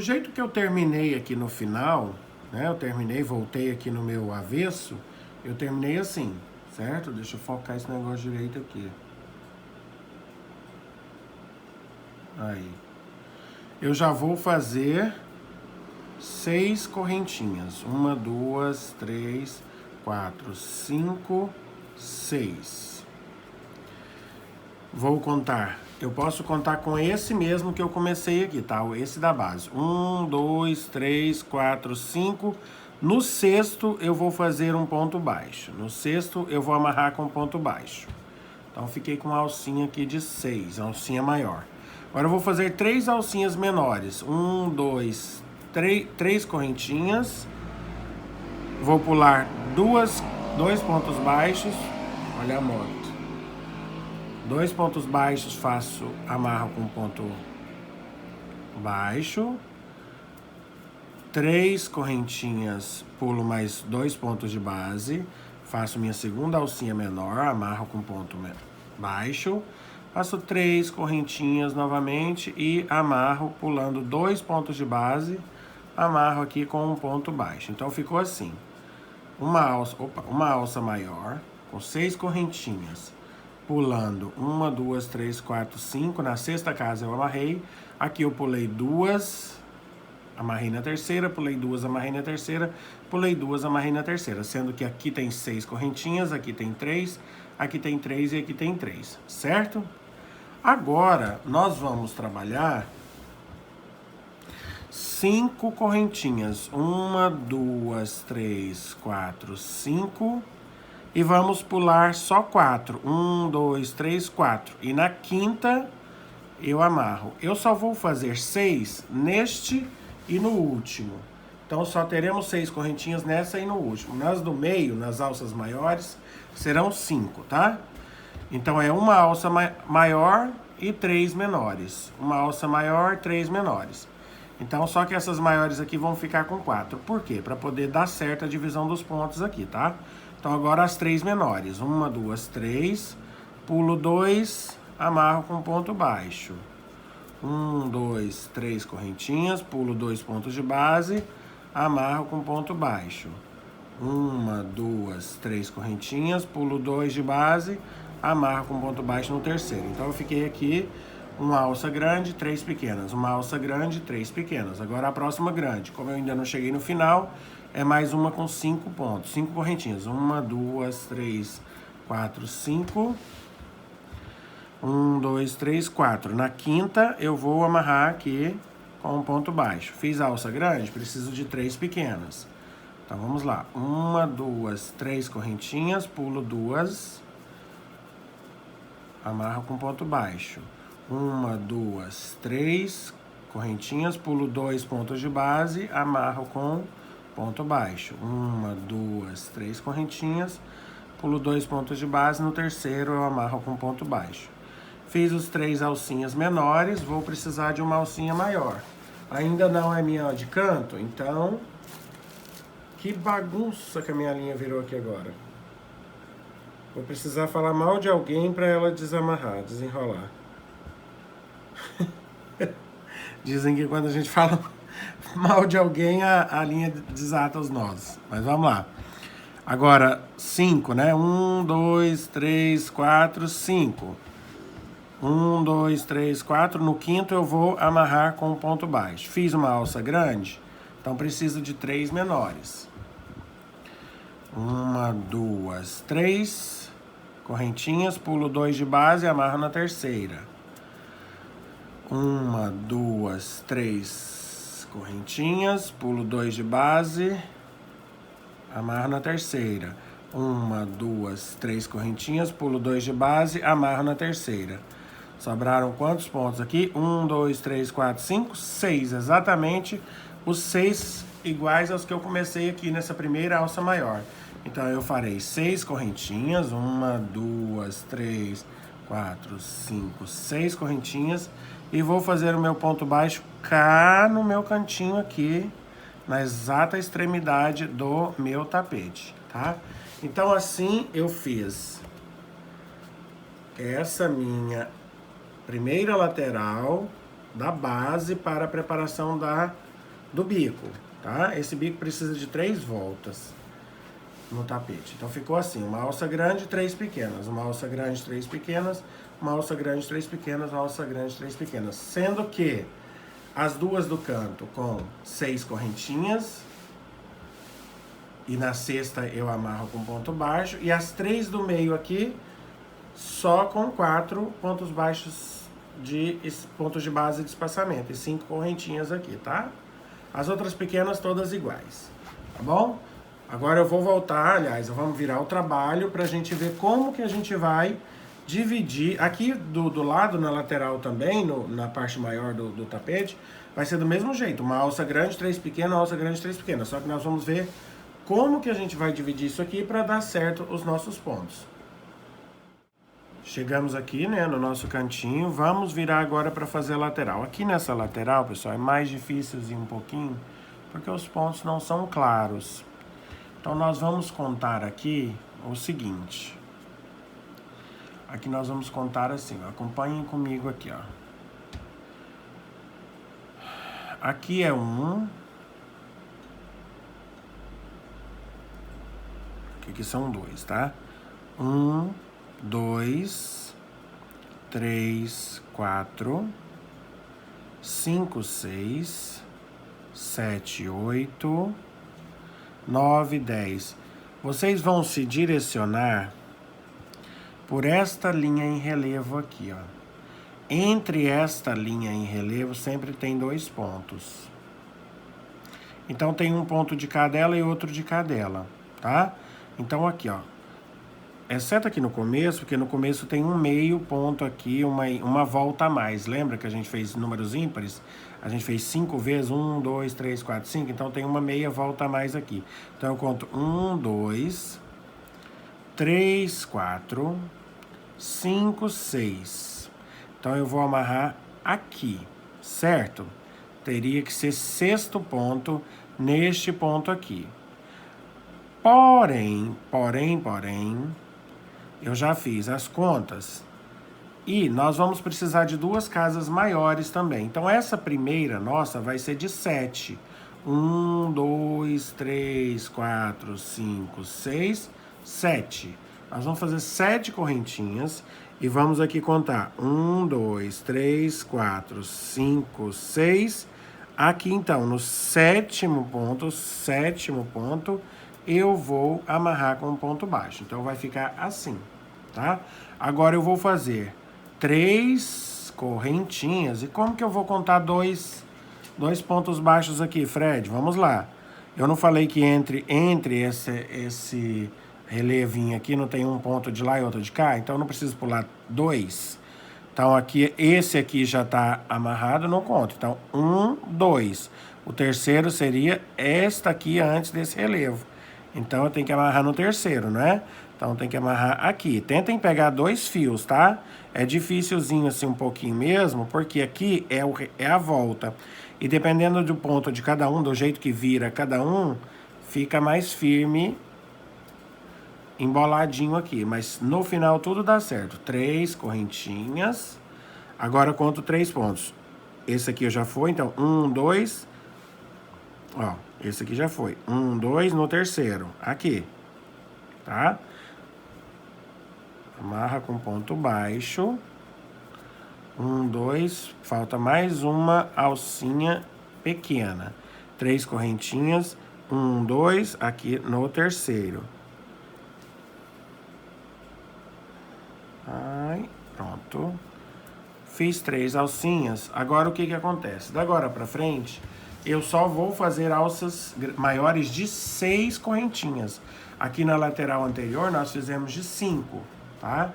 do jeito que eu terminei aqui no final, né? Eu terminei, voltei aqui no meu avesso, eu terminei assim, certo? Deixa eu focar esse negócio direito aqui. Aí. Eu já vou fazer 6 correntinhas. 1, 2, 3, 4, 5, 6. Vou contar. Eu posso contar com esse mesmo que eu comecei aqui, tá? Esse da base. 1, 2, 3, 4, 5. No sexto, eu vou fazer um ponto baixo. No sexto, eu vou amarrar com ponto baixo. Então, fiquei com uma alcinha aqui de 6, alcinha maior. Agora, eu vou fazer 3 alcinhas menores. 1, 2, 3 correntinhas. Vou pular 2 pontos baixos. Olha a moto. 2 pontos baixos, amarro com ponto baixo. 3 correntinhas, pulo mais 2 pontos de base. Faço minha segunda alcinha menor, amarro com ponto baixo. Faço 3 correntinhas novamente e amarro pulando 2 pontos de base. Amarro aqui com um ponto baixo. Então ficou assim. Uma alça maior com 6 correntinhas. Pulando 1, 2, 3, 4, 5. Na sexta casa eu amarrei. Aqui eu pulei 2, amarrei na terceira, pulei 2, amarrei na terceira, pulei 2, amarrei na terceira. Sendo que aqui tem 6 correntinhas, aqui tem 3, aqui tem 3 e aqui tem 3, certo? Agora, nós vamos trabalhar 5 correntinhas. 1, 2, 3, 4, 5... E vamos pular só 4. 1, 2, 3, 4. E na quinta, eu amarro. Eu só vou fazer 6 neste e no último. Então, só teremos 6 correntinhas nessa e no último. Nas do meio, nas alças maiores, serão 5, tá? Então, é uma alça maior e 3 menores. Uma alça maior, 3 menores. Então, só que essas maiores aqui vão ficar com 4. Por quê? Para poder dar certo a divisão dos pontos aqui, tá? Então, agora as 3 menores. 1, 2, 3. Pulo 2, amarro com ponto baixo. 1, 2, 3 correntinhas. Pulo 2 pontos de base. Amarro com ponto baixo. 1, 2, 3 correntinhas. Pulo 2 de base. Amarro com ponto baixo no terceiro. Então, eu fiquei aqui uma alça grande, 3 pequenas. Uma alça grande, 3 pequenas. Agora, a próxima grande. Como eu ainda não cheguei no final... É mais uma com 5 pontos, 5 correntinhas. 1, 2, 3, 4, 5. 1, 2, 3, 4. Na quinta, eu vou amarrar aqui com um ponto baixo. Fiz a alça grande, preciso de 3 pequenas. Então, vamos lá. 1, 2, 3 correntinhas, pulo 2. Amarro com ponto baixo. 1, 2, 3 correntinhas, pulo 2 pontos de base, amarro com ponto baixo. 1, 2, 3 correntinhas, pulo 2 pontos de base, no terceiro eu amarro com ponto baixo. Fiz os 3 alcinhas menores, vou precisar de uma alcinha maior. Ainda não é minha de canto, então... Que bagunça que a minha linha virou aqui agora. Vou precisar falar mal de alguém para ela desamarrar, desenrolar. Dizem que quando a gente fala mal de alguém, a linha desata os nós. Mas vamos lá. Agora, 5, né? 1, 2, 3, 4, 5. 1, 2, 3, 4. No quinto eu vou amarrar com um ponto baixo. Fiz uma alça grande, então preciso de 3 menores. 1, 2, 3 correntinhas, pulo 2 de base e amarro na terceira. 1, 2, 3 correntinhas, pulo 2 de base, amarro na terceira. 1, 2, 3 correntinhas, pulo 2 de base, amarro na terceira. Sobraram quantos pontos aqui? 1, 2, 3, 4, 5, 6. Exatamente os 6 iguais aos que eu comecei aqui nessa primeira alça maior. Então, eu farei 6 correntinhas. 1, 2, 3, 4, 5, 6 correntinhas. E vou fazer o meu ponto baixo cá no meu cantinho aqui, na exata extremidade do meu tapete, tá? Então, assim eu fiz essa minha primeira lateral da base para a preparação da do bico, tá? Esse bico precisa de 3 voltas no tapete. Então ficou assim, uma alça grande, 3 pequenas, uma alça grande, 3 pequenas, uma alça grande, 3 pequenas, uma alça grande, 3 pequenas. Sendo que as duas do canto com 6 correntinhas, e na sexta eu amarro com ponto baixo, e as 3 do meio aqui só com 4 pontos baixos pontos de base de espaçamento, e 5 correntinhas aqui, tá? As outras pequenas todas iguais, tá bom? Agora eu vou voltar, aliás, vamos virar o trabalho pra gente ver como que a gente vai dividir. Aqui do lado, na lateral também, na parte maior do tapete, vai ser do mesmo jeito. Uma alça grande, 3 pequenas, uma alça grande, 3 pequenas. Só que nós vamos ver como que a gente vai dividir isso aqui para dar certo os nossos pontos. Chegamos aqui, né, no nosso cantinho. Vamos virar agora para fazer a lateral. Aqui nessa lateral, pessoal, é mais difícilzinho um pouquinho, porque os pontos não são claros. Então, nós vamos contar aqui o seguinte. Aqui nós vamos contar assim, ó. Acompanhem comigo aqui, ó. Aqui é 1. Aqui são 2, tá? 1, 2, 3, 4, 5, 6, 7, 8... 9, 10. Vocês vão se direcionar por esta linha em relevo aqui, ó. Entre esta linha em relevo sempre tem 2 pontos. Então tem um ponto de cadela e outro de cadela, tá? Então aqui, ó. Exceto aqui no começo, porque no começo tem um meio ponto aqui, uma volta a mais. Lembra que a gente fez números ímpares? A gente fez 5 vezes, 1, 2, 3, 4, 5. Então tem uma meia volta a mais aqui. Então eu conto 1, 2, 3, 4, 5, 6. Então eu vou amarrar aqui, certo? Teria que ser 6º ponto neste ponto aqui. Porém, eu já fiz as contas e nós vamos precisar de 2 casas maiores também. Então, essa primeira nossa vai ser de 7. 1, 2, 3, 4, 5, 6, 7. Nós vamos fazer 7 correntinhas e vamos aqui contar 1, 2, 3, 4, 5, 6. Aqui, então, no 7º ponto, eu vou amarrar com um ponto baixo. Então, vai ficar assim, tá? Agora, eu vou fazer 3 correntinhas. E como que eu vou contar dois pontos baixos aqui, Fred? Vamos lá. Eu não falei que entre esse relevinho aqui não tem um ponto de lá e outro de cá? Então, eu não preciso pular 2. Então, aqui, esse aqui já tá amarrado, não conto. Então, 1, 2. O terceiro seria esta aqui antes desse relevo. Então, eu tenho que amarrar no terceiro, né? Então, tem que amarrar aqui. Tentem pegar 2 fios, tá? É dificilzinho assim um pouquinho mesmo, porque aqui é a volta. E dependendo do ponto de cada um, do jeito que vira cada um, fica mais firme, emboladinho aqui. Mas no final tudo dá certo. 3 correntinhas. Agora eu conto 3 pontos. Esse aqui já foi, então 1, 2... Ó, esse aqui já foi. 1, 2 no terceiro. Aqui. Tá? Amarra com ponto baixo. 1, 2. Falta mais uma alcinha pequena. 3 correntinhas. 1, 2. Aqui no terceiro. Ai, pronto. Fiz 3 alcinhas. Agora o que que acontece? Da agora pra frente, eu só vou fazer alças maiores de 6 correntinhas. Aqui na lateral anterior nós fizemos de 5, tá?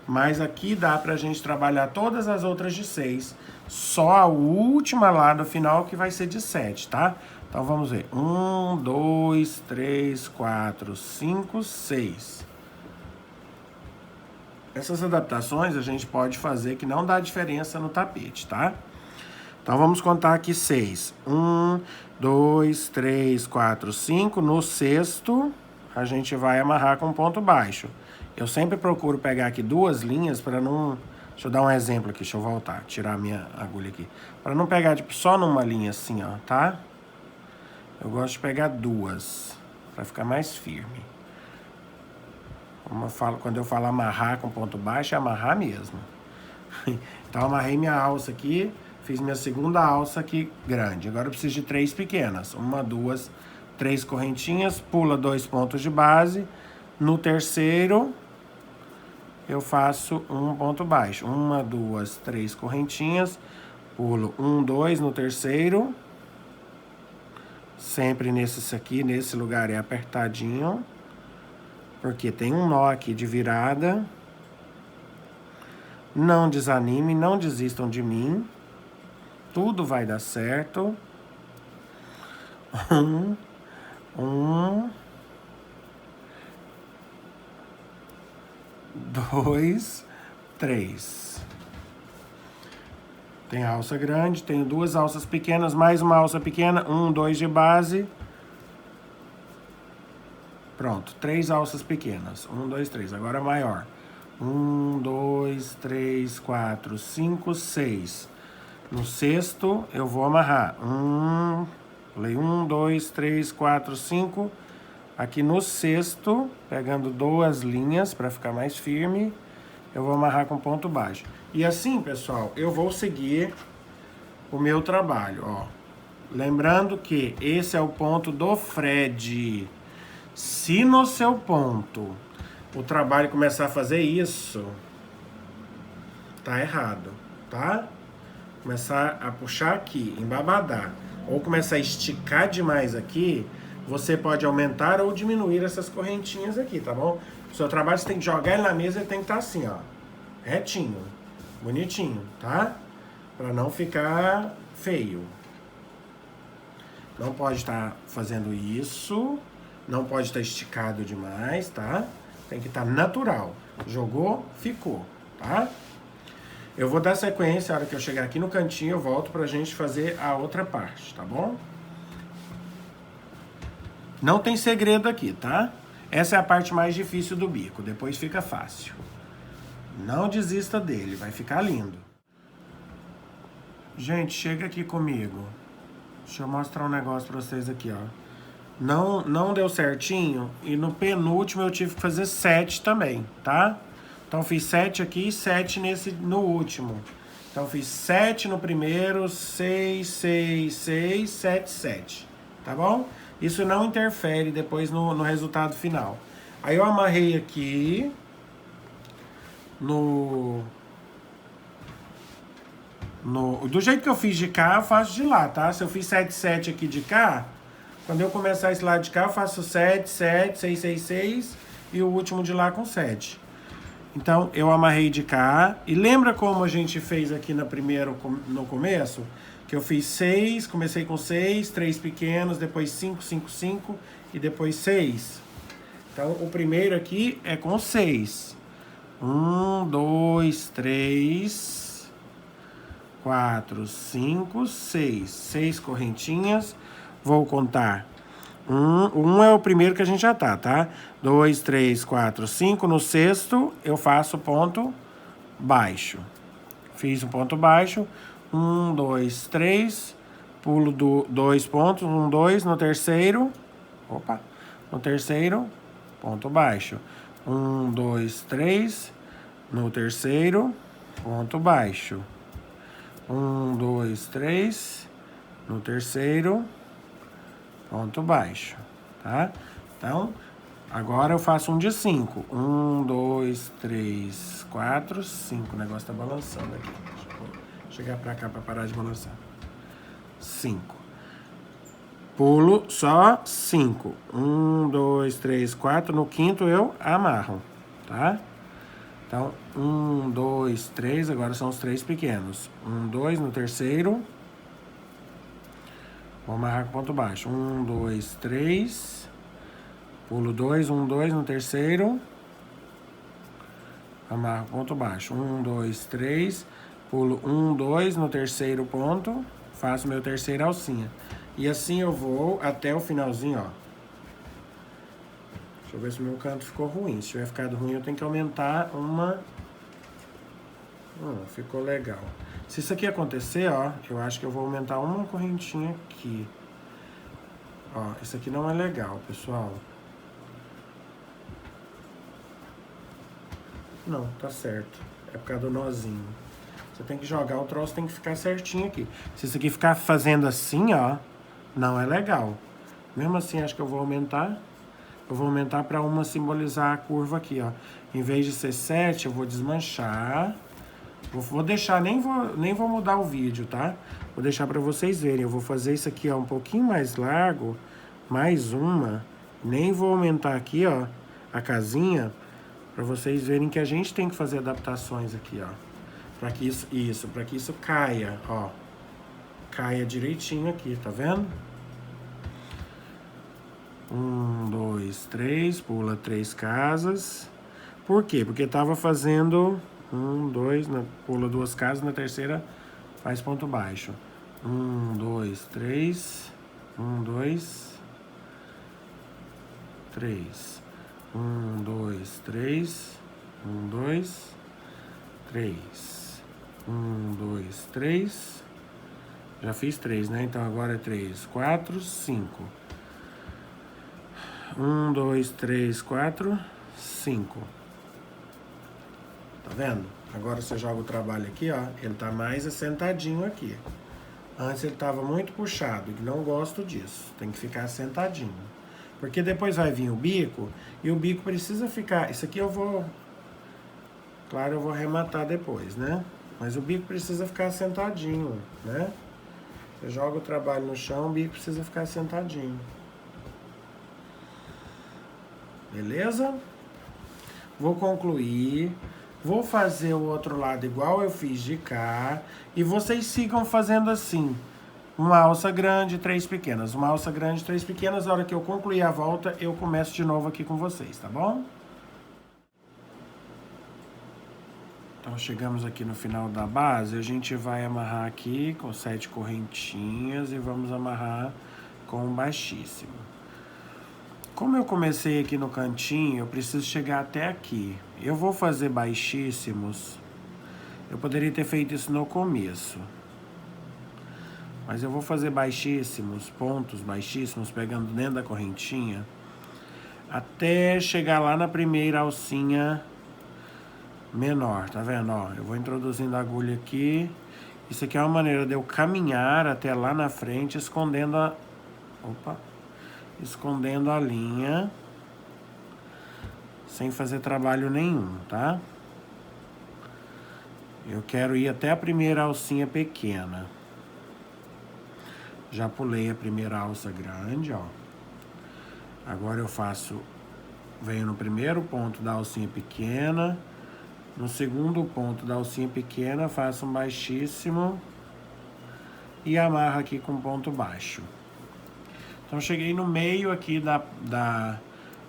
Mas aqui dá pra gente trabalhar todas as outras de 6. Só a última lá do final que vai ser de 7, tá? Então vamos ver. 1, 2, 3, 4, 5, 6. Essas adaptações a gente pode fazer que não dá diferença no tapete, tá? Então, vamos contar aqui 6. 1, 2, 3, 4, 5. No sexto, a gente vai amarrar com ponto baixo. Eu sempre procuro pegar aqui 2 linhas para não... Deixa eu dar um exemplo aqui, deixa eu voltar, tirar a minha agulha aqui. Para não pegar tipo, só numa linha assim, ó, tá? Eu gosto de pegar duas, para ficar mais firme. Quando eu falo amarrar com ponto baixo, é amarrar mesmo. Então, amarrei minha alça aqui, fiz minha segunda alça aqui grande. Agora eu preciso de 3 pequenas. 1, 2, 3 correntinhas, pula 2 pontos de base. No terceiro, eu faço um ponto baixo. 1, 2, 3 correntinhas, pulo 1, 2 no terceiro. Sempre nesse lugar é apertadinho, porque tem um nó aqui de virada. Não desanime, não desistam de mim. Tudo vai dar certo. 1, 2, 3. Tem alça grande, tenho 2 alças pequenas, mais uma alça pequena, 1, 2 de base. Pronto, 3 alças pequenas. 1, 2, 3. Agora maior. 1, 2, 3, 4, 5, 6. No sexto, eu vou amarrar. Pulei 1, 2, 3, 4, 5. Aqui no sexto, pegando 2 linhas para ficar mais firme, eu vou amarrar com ponto baixo. E assim, pessoal, eu vou seguir o meu trabalho, ó. Lembrando que esse é o ponto do Fred. Se no seu ponto o trabalho começar a fazer isso, tá errado, tá? Começar a puxar aqui, embabadar, ou começar a esticar demais aqui, você pode aumentar ou diminuir essas correntinhas aqui, tá bom? O seu trabalho você tem que jogar ele na mesa, ele tem que estar assim, ó, retinho, bonitinho, tá? Para não ficar feio. Não pode estar fazendo isso, não pode estar esticado demais, tá? Tem que estar natural. Jogou, ficou, tá? Eu vou dar sequência, a hora que eu chegar aqui no cantinho, eu volto pra gente fazer a outra parte, tá bom? Não tem segredo aqui, tá? Essa é a parte mais difícil do bico, depois fica fácil. Não desista dele, vai ficar lindo. Gente, chega aqui comigo. Deixa eu mostrar um negócio pra vocês aqui, ó. Não deu certinho e no penúltimo eu tive que fazer 7 também, tá? Então fiz 7 aqui e 7 no último. Então fiz 7 no primeiro, 6, 6, 6, 7, 7. Tá bom? Isso não interfere depois no resultado final. Aí eu amarrei aqui do jeito que eu fiz de cá, eu faço de lá, tá? Se eu fiz 7, 7 aqui de cá, quando eu começar esse lado de cá, eu faço 7, 7, 6, 6, 6 e o último de lá com 7. Então, eu amarrei de cá. E lembra como a gente fez aqui no começo? Que eu fiz 6, comecei com 6, 3 pequenos, depois 5, 5, 5 e depois 6. Então, o primeiro aqui é com 6. 1, 2, 3, 4, 5, 6. 6 correntinhas. Vou contar. 1 é o primeiro que a gente já tá? 2, 3, 4, 5. No sexto, eu faço ponto baixo. Fiz um ponto baixo. 1, 2, 3. Pulo 2 pontos. 1, 2. No terceiro. Opa. No terceiro, ponto baixo. 1, 2, 3. No terceiro, ponto baixo. 1, 2, 3. No terceiro, ponto baixo, tá? Então, agora eu faço um de 5. 1, 2, 3, 4, 5. O negócio tá balançando aqui. Deixa eu chegar pra cá pra parar de balançar. 5. Pulo só 5. 1, 2, 3, 4. No quinto eu amarro, tá? Então, 1, 2, 3. Agora são os 3 pequenos. 1, 2 no terceiro. Vou amarrar com ponto baixo. 1, 2, 3. Pulo 2, 1, 2 no terceiro. Amarro com ponto baixo. 1, 2, 3. Pulo 1, 2 no terceiro ponto. Faço meu terceiro alcinha. E assim eu vou até o finalzinho, ó. Deixa eu ver se o meu canto ficou ruim. Se tiver ficado ruim, eu tenho que aumentar uma... ficou legal. Se isso aqui acontecer, ó, eu acho que eu vou aumentar uma correntinha aqui. Ó, isso aqui não é legal, pessoal. Não, tá certo. É por causa do nozinho. Você tem que jogar o troço, tem que ficar certinho aqui. Se isso aqui ficar fazendo assim, ó, não é legal. Mesmo assim, acho que eu vou aumentar. Eu vou aumentar para uma simbolizar a curva aqui, ó. Em vez de ser 7, eu vou desmanchar. Vou deixar, nem vou mudar o vídeo, tá? Vou deixar para vocês verem. Eu vou fazer isso aqui, ó, um pouquinho mais largo. Mais uma. Nem vou aumentar aqui, ó, a casinha. Para vocês verem que a gente tem que fazer adaptações aqui, ó. Para que para que isso caia, ó. Caia direitinho aqui, tá vendo? 1, 2, 3, pula 3 casas. Por quê? Porque tava fazendo 1, 2, pula 2 casas, na terceira faz ponto baixo. 1, 2, 3, 1, 2, 3. 1, 2, 3, 1, 2, 3. 1, 2, 3. Já fiz 3, né? Então agora é 3, 4, 5. 1, 2, 3, 4, 5. Tá vendo? Agora você joga o trabalho aqui, ó. Ele tá mais assentadinho aqui. Antes ele tava muito puxado, e não gosto disso. Tem que ficar assentadinho. Porque depois vai vir o bico, e o bico precisa ficar... Isso aqui eu vou... Claro, eu vou arrematar depois, né? Mas o bico precisa ficar assentadinho, né? Você joga o trabalho no chão, o bico precisa ficar assentadinho. Beleza? Vou concluir. Vou fazer o outro lado igual eu fiz de cá. E vocês sigam fazendo assim. Uma alça grande, 3 pequenas. Uma alça grande, 3 pequenas. Na hora que eu concluir a volta, eu começo de novo aqui com vocês, tá bom? Então, chegamos aqui no final da base. A gente vai amarrar aqui com 7 correntinhas e vamos amarrar com um baixíssimo. Como eu comecei aqui no cantinho, eu preciso chegar até aqui. Eu vou fazer baixíssimos. Eu poderia ter feito isso no começo. Mas eu vou fazer baixíssimos, pontos baixíssimos, pegando dentro da correntinha, até chegar lá na primeira alcinha menor, tá vendo? Ó, eu vou introduzindo a agulha aqui. Isso aqui é uma maneira de eu caminhar até lá na frente, escondendo a... Opa! Escondendo a linha, sem fazer trabalho nenhum, tá? Eu quero ir até a primeira alcinha pequena. Já pulei a primeira alça grande, ó. Agora eu faço... Venho no primeiro ponto da alcinha pequena. No segundo ponto da alcinha pequena, faço um baixíssimo. E amarro aqui com ponto baixo. Então, cheguei no meio aqui da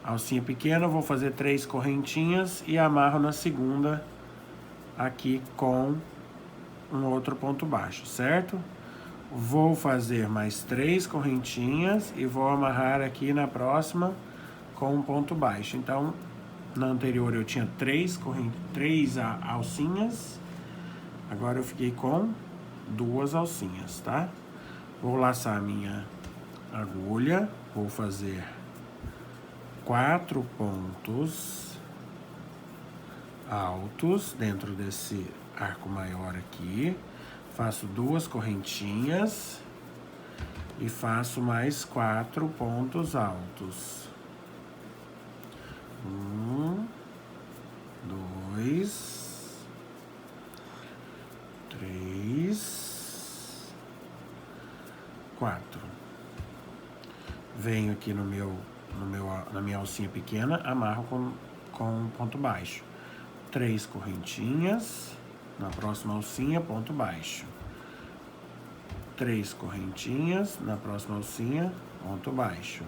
alcinha pequena, vou fazer 3 correntinhas e amarro na segunda aqui com um outro ponto baixo, certo? Vou fazer mais 3 correntinhas e vou amarrar aqui na próxima com um ponto baixo. Então, na anterior eu tinha 3 alcinhas, agora eu fiquei com 2 alcinhas, tá? Vou laçar a minha agulha, vou fazer 4 pontos altos dentro desse arco maior aqui, faço 2 correntinhas e faço mais 4 pontos altos. 1, 2, 3, 4. Venho aqui na minha alcinha pequena, amarro com um ponto baixo. 3 correntinhas, na próxima alcinha, ponto baixo. 3 correntinhas, na próxima alcinha, ponto baixo.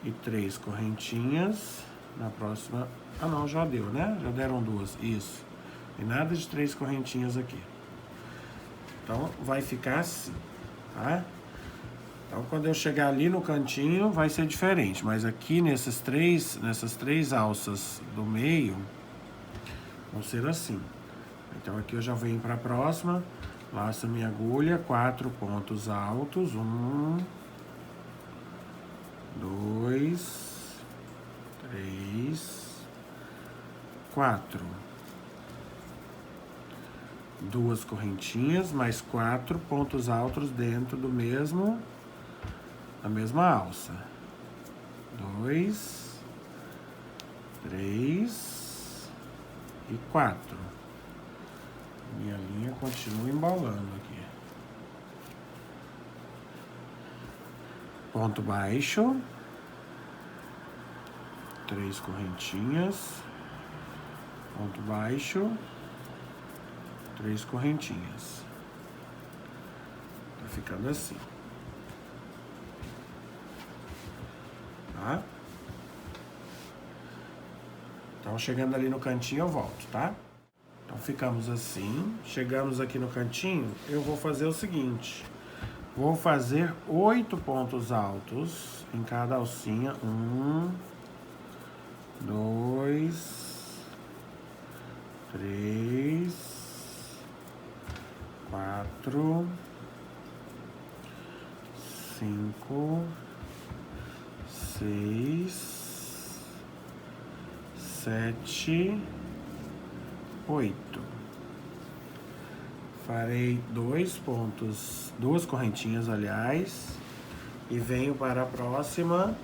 E 3 correntinhas, na próxima... Ah, não, já deu, né? Já deram 2, isso. E nada de 3 correntinhas aqui. Então, vai ficar assim. Tá? Então, quando eu chegar ali no cantinho, vai ser diferente. Mas aqui nessas três alças do meio, vão ser assim. Então, aqui eu já venho para a próxima, Laço minha agulha, 4 pontos altos, 1, 2, 3, 4. 2 correntinhas, mais 4 pontos altos dentro da mesma alça. 2, 3 e 4. Minha linha continua embalando aqui. Ponto baixo. 3 correntinhas. Ponto baixo. 3 correntinhas. Tá ficando assim. Tá? Então, chegando ali no cantinho, eu volto, tá? Então, ficamos assim. Chegamos aqui no cantinho, eu vou fazer o seguinte. Vou fazer 8 pontos altos em cada alcinha. 1, 2, 3, 4, 5, 6, 7, 8. Farei 2 pontos, 2 correntinhas, aliás, e venho para a próxima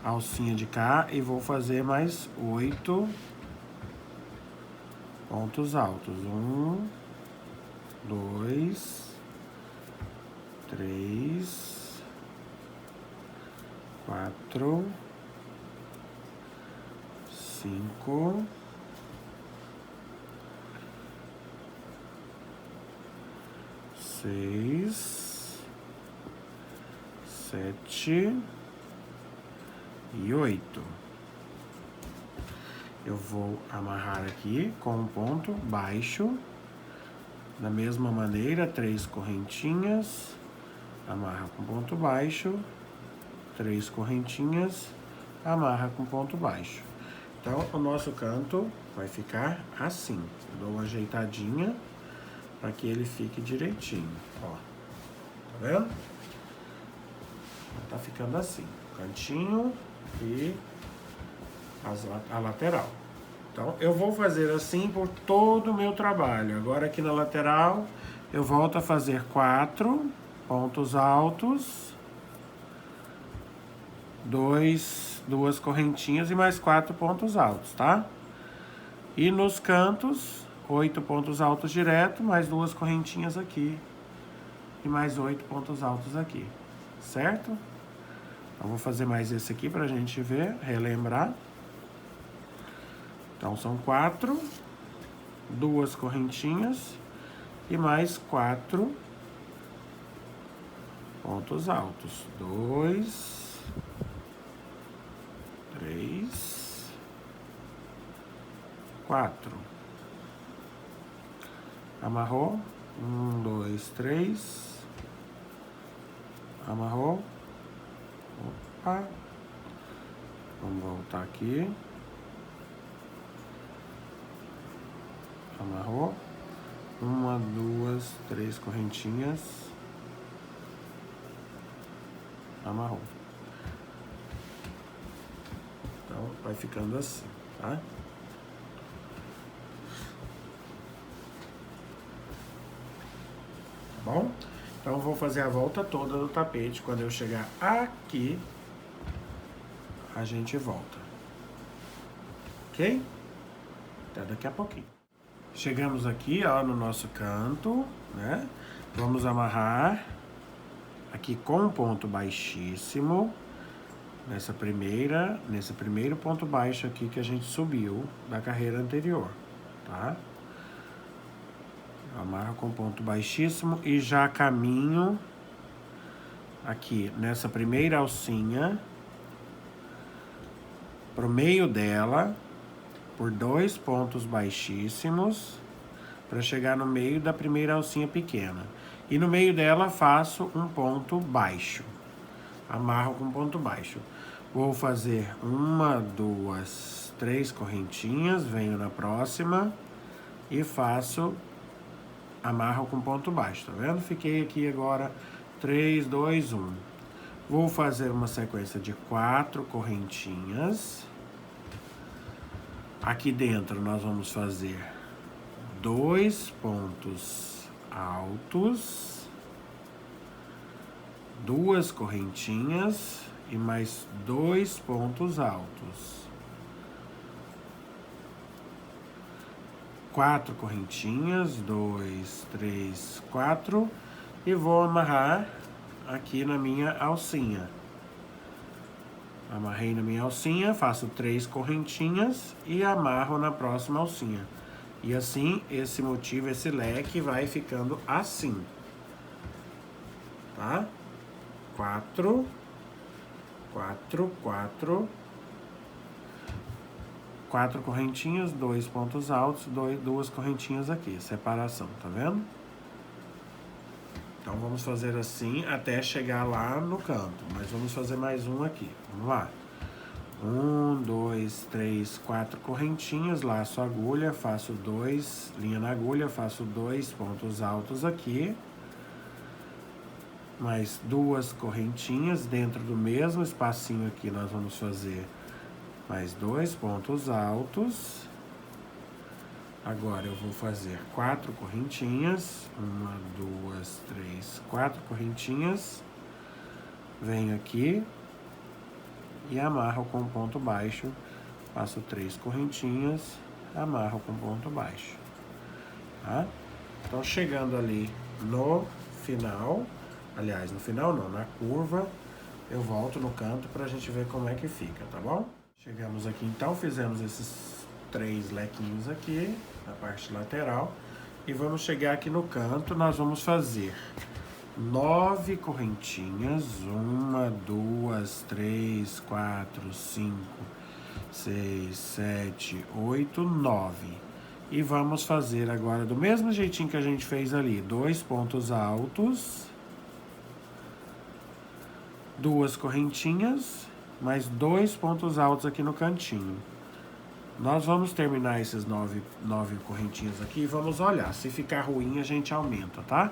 alcinha de cá e vou fazer mais 8 pontos altos. 1, 2, 3, 4, 5, 6, 7 e 8. Eu vou amarrar aqui com um ponto baixo. Da mesma maneira, 3 correntinhas. Amarra com ponto baixo. 3 correntinhas. Amarra com ponto baixo. Então, o nosso canto vai ficar assim. Eu dou uma ajeitadinha para que ele fique direitinho, ó. Tá vendo? Tá ficando assim, cantinho e a lateral. Então, eu vou fazer assim por todo o meu trabalho. Agora, aqui na lateral, eu volto a fazer 4 pontos altos, 2 correntinhas e mais 4 pontos altos, tá? E nos cantos, 8 pontos altos direto, mais 2 correntinhas aqui e mais 8 pontos altos aqui, certo? Então, vou fazer mais esse aqui pra gente ver, relembrar. Então, são 4, 2 correntinhas e mais 4 pontos altos. 2, 3, 4. Amarrou. 1, 2, 3. Amarrou. Opa. Vamos voltar aqui. Amarrou. 1, 2, 3 correntinhas. Amarrou. Então, vai ficando assim, tá? Tá bom? Então, eu vou fazer a volta toda do tapete. Quando eu chegar aqui, a gente volta. Ok? Até daqui a pouquinho. Chegamos aqui, ó, no nosso canto, né? Vamos amarrar aqui com um ponto baixíssimo nesse primeiro ponto baixo aqui que a gente subiu da carreira anterior, tá? Amarro com ponto baixíssimo e já caminho aqui nessa primeira alcinha pro meio dela por 2 pontos baixíssimos para chegar no meio da primeira alcinha pequena. E no meio dela faço um ponto baixo. Amarro com ponto baixo. Vou fazer 1, 2, 3 correntinhas, venho na próxima e faço amarro com ponto baixo, tá vendo? Fiquei aqui agora 3, 2, 1. Vou fazer uma sequência de 4 correntinhas. Aqui dentro nós vamos fazer 2 pontos altos, 2 correntinhas e mais 2 pontos altos. 4 correntinhas, 2, 3, 4, e vou amarrar aqui na minha alcinha. Amarrei na minha alcinha, faço 3 correntinhas e amarro na próxima alcinha. E assim, esse motivo, esse leque vai ficando assim. Tá? 4, 4, 4. 4 correntinhas, 2 pontos altos, 2 correntinhas aqui, separação, tá vendo? Então vamos fazer assim até chegar lá no canto, mas vamos fazer mais um aqui, vamos lá. 1, 2, 3, 4 correntinhas, laço a agulha, faço 2, linha na agulha, faço 2 pontos altos aqui. Mais 2 correntinhas, dentro do mesmo espacinho aqui nós vamos fazer mais 2 pontos altos. Agora eu vou fazer 4 correntinhas. 1, 2, 3, 4 correntinhas. Venho aqui e amarro com ponto baixo. Faço 3 correntinhas, amarro com ponto baixo. Tá? Então chegando ali no final, aliás, no final não, na curva, eu volto no canto pra gente ver como é que fica, tá bom? Chegamos aqui então, fizemos esses 3 lequinhos aqui, na parte lateral. E vamos chegar aqui no canto, nós vamos fazer 9 correntinhas. 1, 2, 3, 4, 5, 6, 7, 8, 9. E vamos fazer agora do mesmo jeitinho que a gente fez ali. 2 pontos altos. 2 correntinhas. Mais 2 pontos altos aqui no cantinho. Nós vamos terminar esses 9 correntinhas aqui e vamos olhar. Se ficar ruim, a gente aumenta, tá?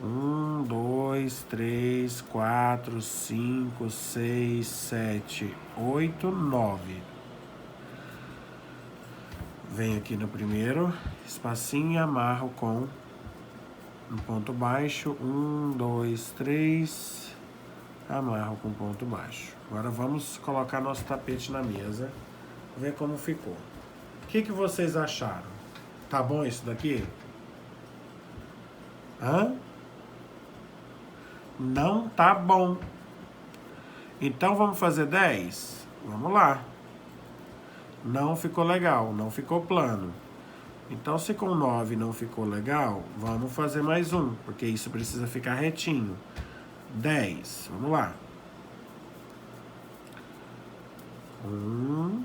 1, 2, 3, 4, 5, 6, 7, 8, 9. Venho aqui no primeiro espacinho e amarro com um ponto baixo. 1, 2, 3. Amarro com ponto baixo. Agora vamos colocar nosso tapete na mesa, ver como ficou. O que vocês acharam? Tá bom isso daqui? Hã? Não tá bom. Então vamos fazer 10? Vamos lá. Não ficou legal, não ficou plano. Então se com 9 não ficou legal, vamos fazer mais um, porque isso precisa ficar retinho. 10, vamos lá. 1,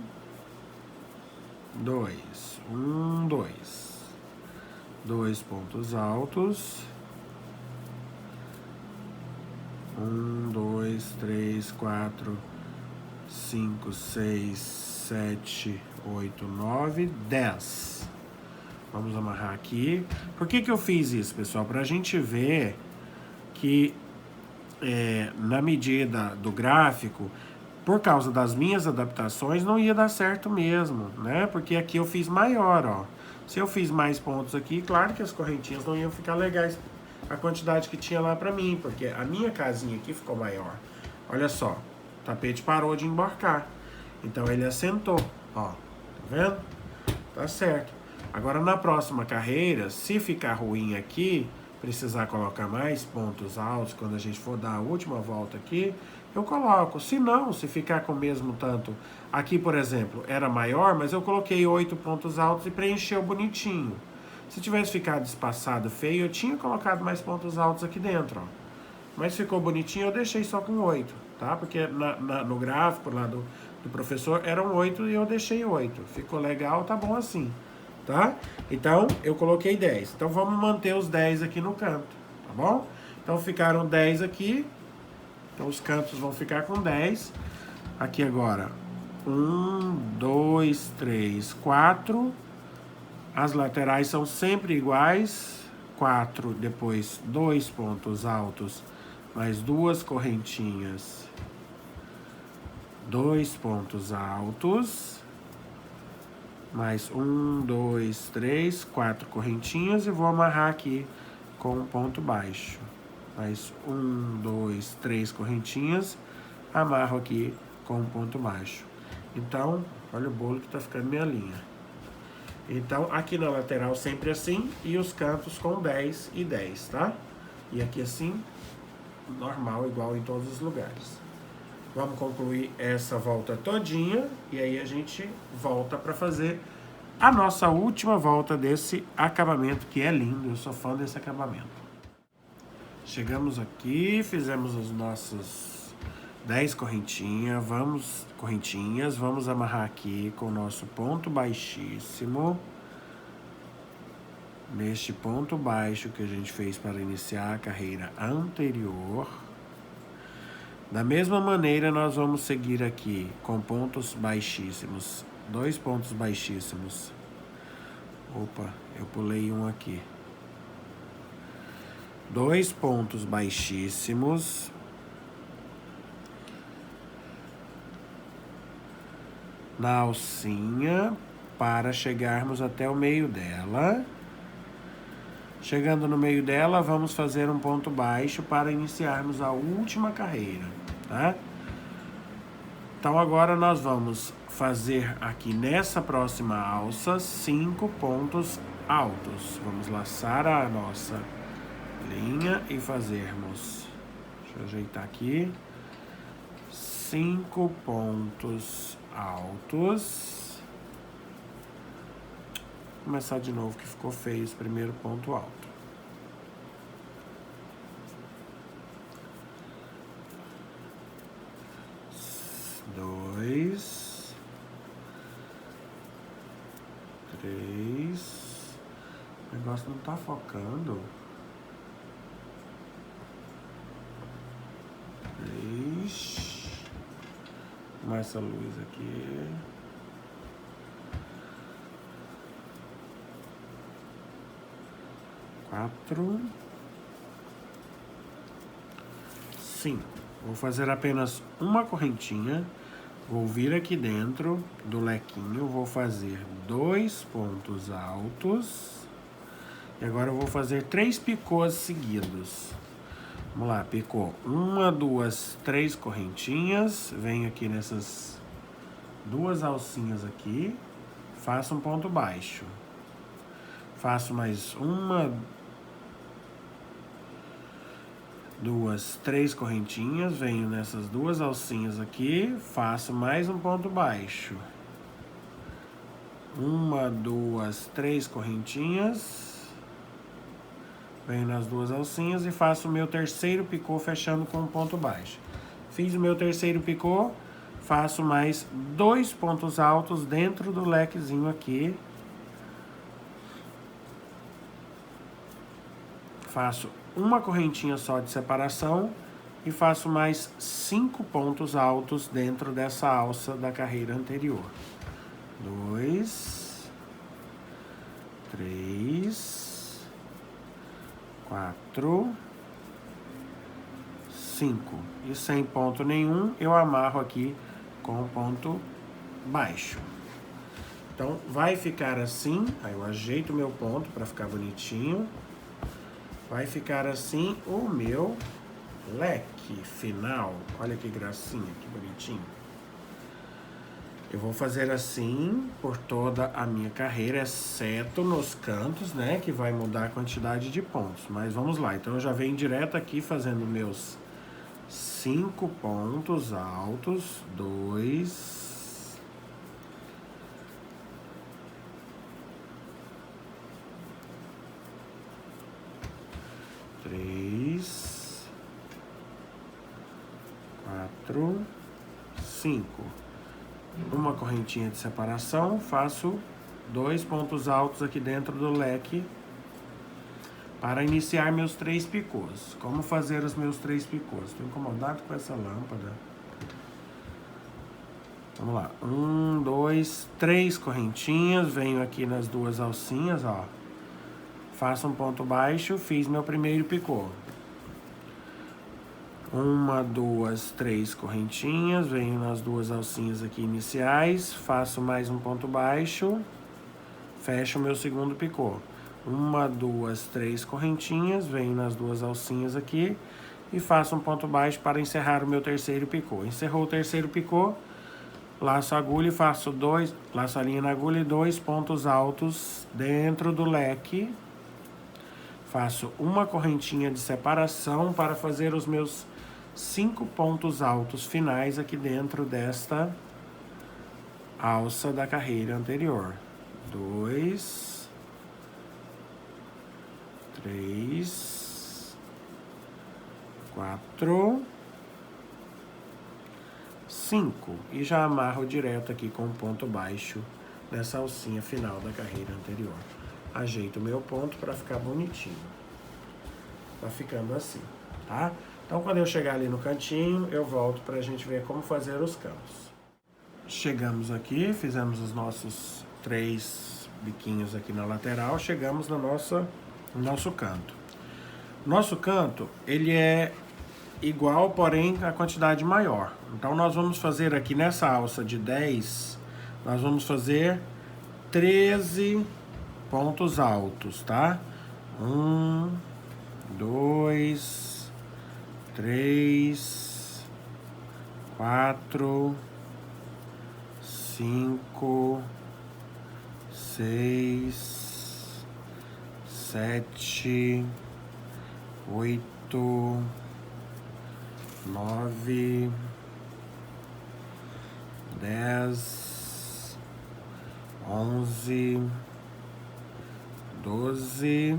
2, 1, 2. 2 pontos altos. 1, 2, 3, 4, 5, 6, 7, 8, 9, 10. Vamos amarrar aqui. Por que eu fiz isso, pessoal? Pra gente ver que na medida do gráfico, por causa das minhas adaptações, não ia dar certo mesmo, né? Porque aqui eu fiz maior, ó. Se eu fiz mais pontos aqui, claro que as correntinhas não iam ficar legais a quantidade que tinha lá pra mim, porque a minha casinha aqui ficou maior. Olha só, o tapete parou de embarcar. Então ele assentou, ó. Tá vendo? Tá certo. Agora na próxima carreira, se ficar ruim aqui, precisar colocar mais pontos altos, quando a gente for dar a última volta aqui, eu coloco. Se não, se ficar com o mesmo tanto, aqui por exemplo, era maior, mas eu coloquei 8 pontos altos e preencheu bonitinho. Se tivesse ficado espaçado feio, eu tinha colocado mais pontos altos aqui dentro, ó. Mas ficou bonitinho, eu deixei só com 8, tá? Porque no gráfico lá do professor eram 8 e eu deixei 8. Ficou legal, tá bom assim, tá? Então, eu coloquei 10. Então, vamos manter os 10 aqui no canto, tá bom? Então, ficaram 10 aqui. Então, os cantos vão ficar com 10. Aqui agora, 1, 2, 3, 4. As laterais são sempre iguais. 4, depois 2 pontos altos, mais 2 correntinhas, 2 pontos altos, mais 1, 2, 3, 4 correntinhas e vou amarrar aqui com um ponto baixo. Mais 1, 2, 3 correntinhas, amarro aqui com um ponto baixo. Então, olha o bolo que tá ficando minha linha. Então, aqui na lateral sempre assim, e os cantos com 10 e 10, tá? E aqui assim, normal, igual em todos os lugares. Vamos concluir essa volta todinha, e aí a gente volta para fazer a nossa última volta desse acabamento, que é lindo, eu sou fã desse acabamento. Chegamos aqui, fizemos as nossas 10 correntinhas, vamos amarrar aqui com o nosso ponto baixíssimo, neste ponto baixo que a gente fez para iniciar a carreira anterior. Da mesma maneira, nós vamos seguir aqui com pontos baixíssimos, 2 pontos baixíssimos. Opa, eu pulei um aqui. 2 pontos baixíssimos. Na alcinha, para chegarmos até o meio dela. Chegando no meio dela, vamos fazer um ponto baixo para iniciarmos a última carreira, tá? Então, agora nós vamos fazer aqui nessa próxima alça 5 pontos altos. Vamos laçar a nossa linha e fazermos, deixa eu ajeitar aqui, 5 pontos altos. Vou começar de novo que ficou feio esse primeiro ponto alto. Dois, 3. O negócio não tá focando. 3. Mais essa luz aqui. 4, 5. Vou fazer apenas uma correntinha. Vou vir aqui dentro do lequinho, vou fazer 2 pontos altos. E agora eu vou fazer 3 picôs seguidos. Vamos lá, picô. 1, 2, 3 correntinhas. Venho aqui nessas 2 alcinhas aqui. Faço um ponto baixo. Faço mais 1, 2, 3 correntinhas, venho nessas 2 alcinhas aqui, faço mais um ponto baixo. 1, 2, 3 correntinhas, venho nas 2 alcinhas e faço o meu terceiro picô fechando com um ponto baixo. Fiz o meu terceiro picô, faço mais 2 pontos altos dentro do lequezinho aqui. Faço uma correntinha só de separação e faço mais 5 pontos altos dentro dessa alça da carreira anterior. 2, 3, 4, 5. E sem ponto nenhum, eu amarro aqui com ponto baixo. Então, vai ficar assim. Aí eu ajeito o meu ponto para ficar bonitinho. Vai ficar assim o meu leque final. Olha que gracinha, que bonitinho. Eu vou fazer assim por toda a minha carreira, exceto nos cantos, né? Que vai mudar a quantidade de pontos. Mas vamos lá. Então, eu já venho direto aqui fazendo meus 5 pontos altos. 2... 3, 4, 5. Uma correntinha de separação, faço 2 pontos altos aqui dentro do leque para iniciar meus 3 picôs. Como fazer os meus 3 picôs? Estou incomodado com essa lâmpada. Vamos lá. 1, 2, 3 correntinhas, venho aqui nas 2 alcinhas, ó. faço um ponto baixo, fiz meu primeiro picô. 1, 2, 3 correntinhas, venho nas 2 alcinhas aqui iniciais, faço mais um ponto baixo, fecho o meu segundo picô. 1, 2, 3 correntinhas, venho nas 2 alcinhas aqui e faço um ponto baixo para encerrar o meu terceiro picô. Encerrou o terceiro picô, laço a agulha e faço laço a linha na agulha e 2 pontos altos dentro do leque. Faço uma correntinha de separação para fazer os meus 5 pontos altos finais aqui dentro desta alça da carreira anterior. 2, 3, 4, 5. E já amarro direto aqui com um ponto baixo nessa alcinha final da carreira anterior. Ajeito o meu ponto para ficar bonitinho. Tá ficando assim, tá? Então, quando eu chegar ali no cantinho, eu volto pra gente ver como fazer os cantos. Chegamos aqui, fizemos os nossos 3 biquinhos aqui na lateral, chegamos no nosso canto. Nosso canto, ele é igual, porém a quantidade maior. Então, nós vamos fazer aqui nessa alça de 10, nós vamos fazer 13 pontos altos, tá? 1, 2, 3, 4, 5, 6, 7, 8, 9, 10, 11, 12,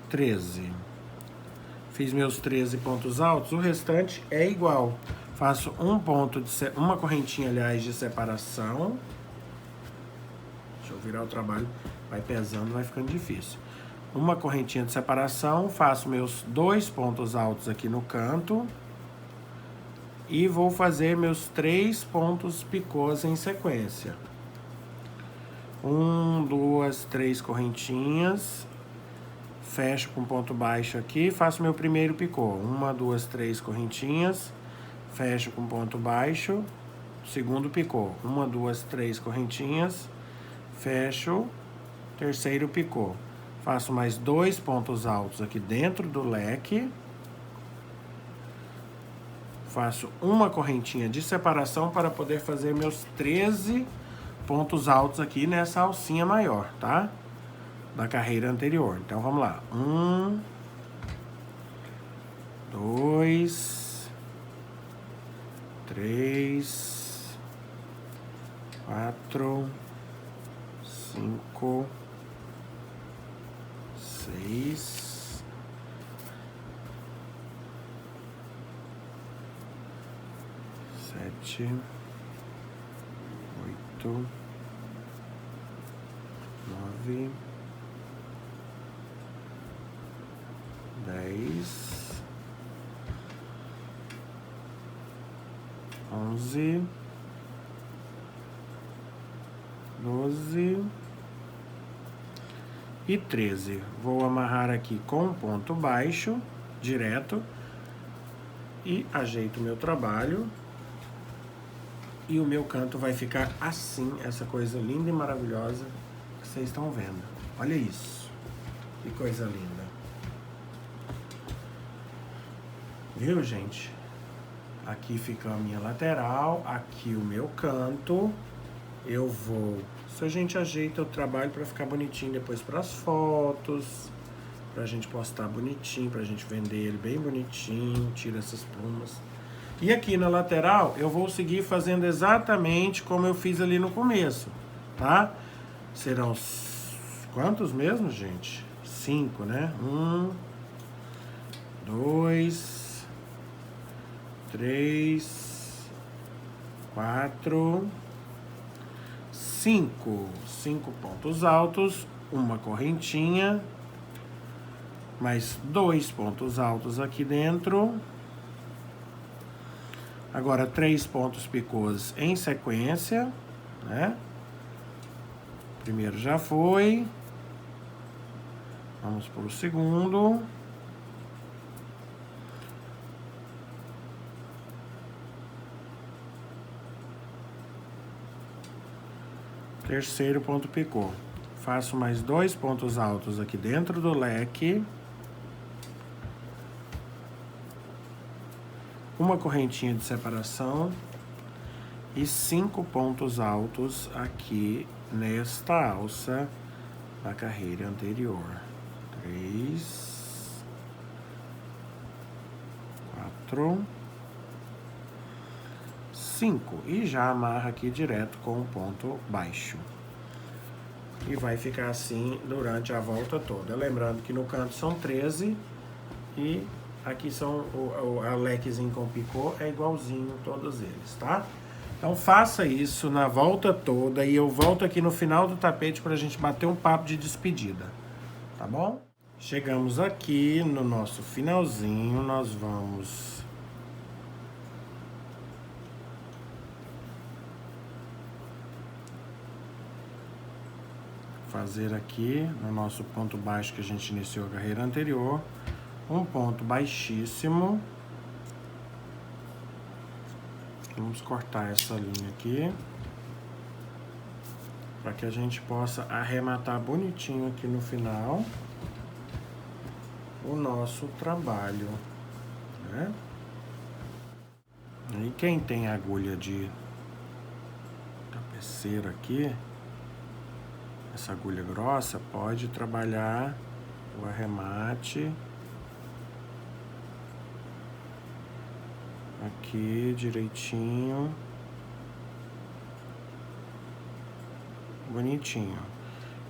13. Fiz meus 13 pontos altos, o restante é igual. Faço uma correntinha, aliás, de separação. Deixa eu virar o trabalho, vai pesando, vai ficando difícil. Uma correntinha de separação, faço meus 2 pontos altos aqui no canto. E vou fazer meus 3 pontos picôs em sequência. 1, 2, 3 correntinhas. Fecho com ponto baixo aqui, faço meu primeiro picô. 1, 2, 3 correntinhas. Fecho com ponto baixo. Segundo picô. 1, 2, 3 correntinhas. Fecho. Terceiro picô. Faço mais 2 pontos altos aqui dentro do leque. Faço uma correntinha de separação para poder fazer meus 13 pontos altos aqui nessa alcinha maior, tá? Da carreira anterior. Então, vamos lá. 1, 2, 3, 4, 5, 6, 7, 8, 9, 10, 11, 12 e 13. Vou amarrar aqui com ponto baixo, direto, e ajeito o meu trabalho. E o meu canto vai ficar assim, essa coisa linda e maravilhosa que vocês estão vendo. Olha isso, que coisa linda. Viu, gente? Aqui fica a minha lateral, aqui o meu canto. Eu vou... Se a gente ajeita o trabalho para ficar bonitinho depois para as fotos, pra gente postar bonitinho, pra gente vender ele bem bonitinho, tira essas plumas. E aqui na lateral eu vou seguir fazendo exatamente como eu fiz ali no começo, tá? Serão quantos mesmo, gente? 5, né? 1, 2, 3, 4, 5. 5 pontos altos, uma correntinha, mais 2 pontos altos aqui dentro. Agora 3 pontos picôs em sequência, né? Primeiro já foi. Vamos para o segundo. Terceiro ponto picô. Faço mais 2 pontos altos aqui dentro do leque. Uma correntinha de separação. E 5 pontos altos aqui nesta alça da carreira anterior. 3, 4, 5. E já amarra aqui direto com o ponto baixo. E vai ficar assim durante a volta toda. Lembrando que no canto são 13 e aqui são o lequezinho com picô, é igualzinho todos eles, tá? Então faça isso na volta toda e eu volto aqui no final do tapete pra gente bater um papo de despedida, tá bom? Chegamos aqui no nosso finalzinho, nós vamos fazer aqui no nosso ponto baixo que a gente iniciou a carreira anterior, um ponto baixíssimo. Vamos cortar essa linha aqui, para que a gente possa arrematar bonitinho aqui no final o nosso trabalho, né? E quem tem agulha de tapeceira aqui, essa agulha grossa, pode trabalhar o arremate aqui direitinho, bonitinho.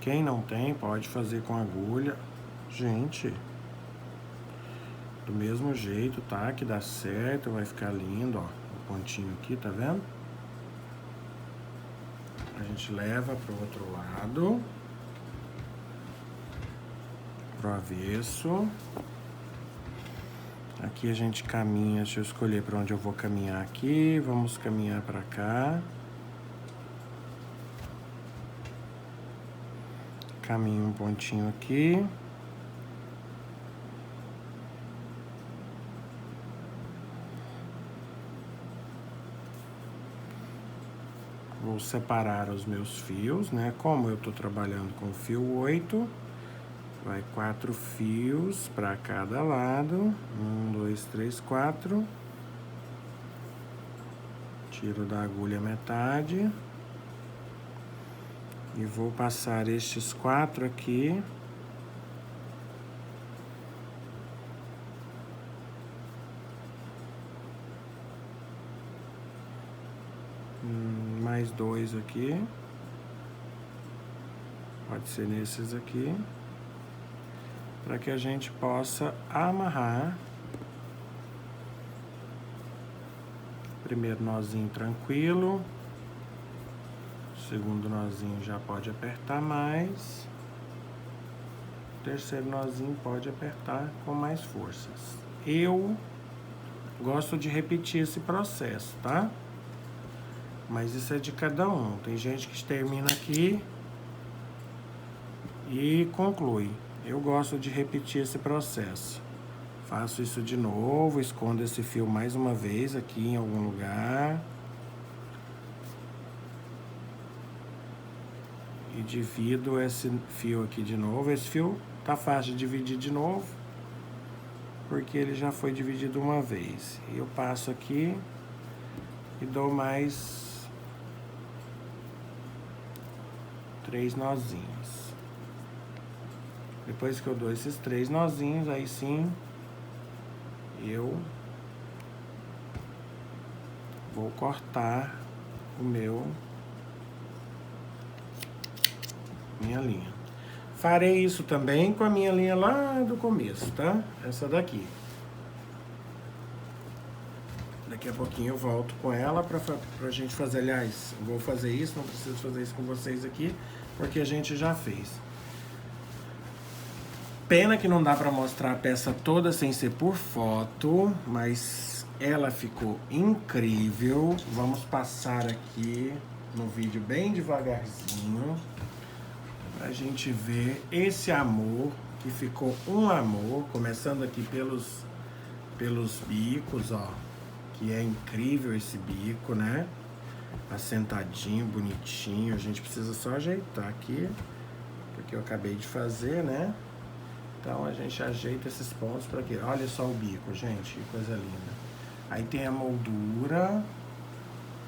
Quem não tem, pode fazer com agulha. Gente, do mesmo jeito, tá? Que dá certo, vai ficar lindo, ó. O pontinho aqui, tá vendo? A gente leva pro outro lado, pro avesso. Aqui a gente caminha, deixa eu escolher para onde eu vou caminhar aqui. Vamos caminhar para cá. Caminho um pontinho aqui. Vou separar os meus fios, né? Como eu tô trabalhando com fio 8, vai 4 fios para cada lado. 1, 2, 3, 4. Tiro da agulha metade. E vou passar estes 4 aqui. Mais 2 aqui. Pode ser nesses aqui. Para que a gente possa amarrar. Primeiro nozinho tranquilo. Segundo nozinho já pode apertar mais. Terceiro nozinho pode apertar com mais forças. Eu gosto de repetir esse processo, tá? Mas isso é de cada um. Tem gente que termina aqui e conclui. Eu gosto de repetir esse processo. Faço isso de novo, escondo esse fio mais uma vez aqui em algum lugar. E divido esse fio aqui de novo. Esse fio tá fácil de dividir de novo, porque ele já foi dividido uma vez. E eu passo aqui e dou mais 3 nozinhos. Depois que eu dou esses 3 nozinhos, aí sim eu vou cortar minha linha. Farei isso também com a minha linha lá do começo, tá? Essa daqui. Daqui a pouquinho eu volto com ela pra gente fazer. Aliás, eu vou fazer isso, não preciso fazer isso com vocês aqui, porque a gente já fez. Pena que não dá pra mostrar a peça toda sem ser por foto, mas ela ficou incrível. Vamos passar aqui no vídeo bem devagarzinho, pra gente ver esse amor que ficou um amor, começando aqui pelos bicos, ó, que é incrível esse bico, né? Assentadinho, bonitinho, a gente precisa só ajeitar aqui, porque eu acabei de fazer, né? Então a gente ajeita esses pontos para aqui. Olha só o bico, gente, que coisa linda. Aí tem a moldura,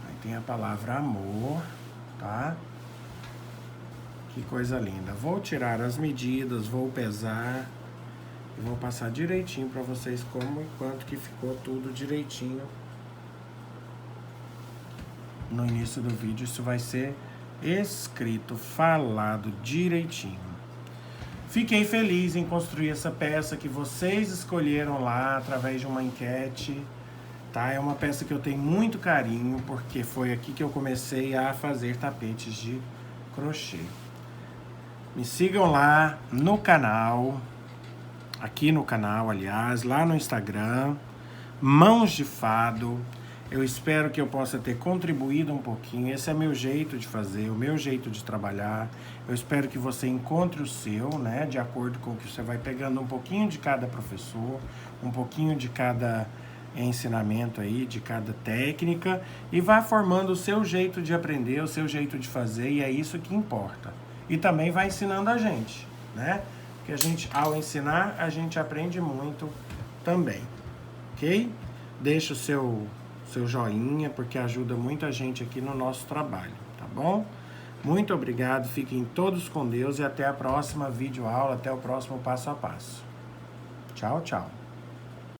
aí tem a palavra amor, tá? Que coisa linda. Vou tirar as medidas, vou pesar e vou passar direitinho para vocês como e quanto que ficou tudo direitinho. No início do vídeo isso vai ser escrito, falado direitinho. Fiquei feliz em construir essa peça que vocês escolheram lá através de uma enquete, tá? É uma peça que eu tenho muito carinho, porque foi aqui que eu comecei a fazer tapetes de crochê. Me sigam lá no canal, aqui no canal, aliás, lá no Instagram, Mãos de Fado. Eu espero que eu possa ter contribuído um pouquinho. Esse é meu jeito de fazer, o meu jeito de trabalhar. Eu espero que você encontre o seu, né? De acordo com o que você vai pegando um pouquinho de cada professor, um pouquinho de cada ensinamento aí, de cada técnica, e vá formando o seu jeito de aprender, o seu jeito de fazer, e é isso que importa. E também vai ensinando a gente, né? Porque a gente, ao ensinar, a gente aprende muito também, ok? Deixa o seu joinha, porque ajuda muita gente aqui no nosso trabalho, tá bom? Muito obrigado, fiquem todos com Deus e até a próxima videoaula, até o próximo passo a passo. Tchau, tchau.